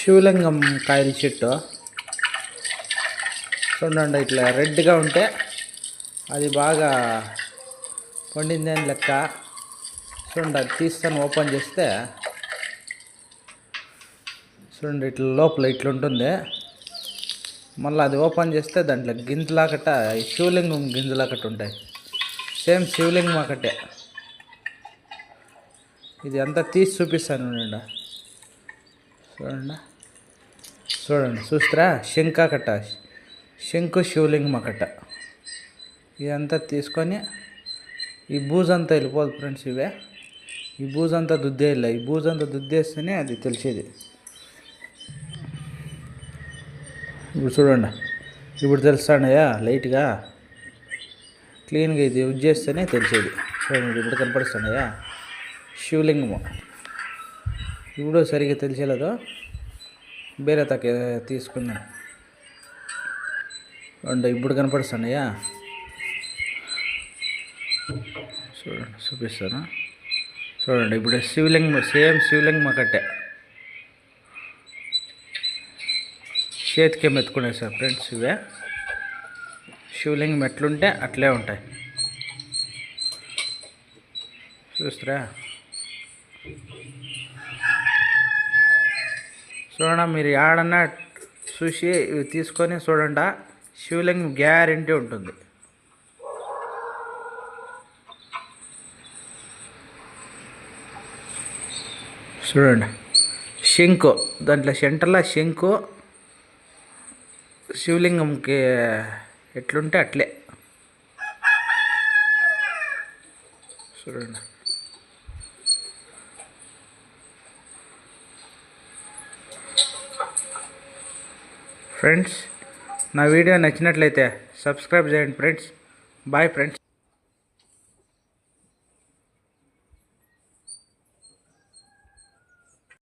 శివలింగం కాయల చెట్టు చూడండి. ఇట్లా రెడ్గా ఉంటే అది బాగా పండిందని లెక్క. చూడండి, అది తీస్తాను, ఓపెన్ చేస్తే చూడండి ఇట్లా లోపల ఇట్లుంటుంది. మళ్ళీ అది ఓపెన్ చేస్తే దాంట్లో గింజలాకట, శివలింగం గింజలాకట ఉంటాయి. సేమ్ శివలింగం ఒకటే. ఇది అంతా తీసి చూపిస్తాను చూడండి. చూడండి చూస్తారా, శంఖాకట్ట, శంకు శివలింగం ఒకట. ఇదంతా తీసుకొని ఈ బూజంతా వెళ్ళిపోదు ఫ్రెండ్స్. ఈ బూజంతా దుద్దేయాలి. ఈ బూజంతా దుద్దేస్తేనే అది తెలిసేది. ఇప్పుడు చూడండి, ఇప్పుడు తెలుస్తాడయా లైట్గా క్లీన్గా. ఇది యూజ్ చేస్తేనే తెలిసేది. చూడండి, ఇప్పుడు కనపడుతున్నాయా శివలింగము. ఇప్పుడు సరిగ్గా తెలిసేలేదు, వేరే తక్క తీసుకున్నాను. చూడండి, ఇప్పుడు కనపడుతున్నాయా. చూడండి చూపిస్తాను. చూడండి, ఇప్పుడు శివలింగం, సేమ్ శివలింగం ఒకటే. చేతికి మెత్తుకునేసారు ఫ్రెండ్స్. ఇవే శివలింగం ఎట్లుంటే అట్లే ఉంటాయి. చూస్తారా. చూడండి, మీరు ఏడన్నా చూసి ఇవి తీసుకొని చూడండి, శివలింగం గ్యారెంటీ ఉంటుంది. చూడండి, శంకు, దాంట్లో సెంటర్లో శంకు శివలింగంకి ఎట్లుంటే అట్లే. చూడండి, ఫ్రెండ్స్, నా వీడియో నచ్చినట్లయితే సబ్స్క్రైబ్ చేయండి ఫ్రెండ్స్. Bye friends.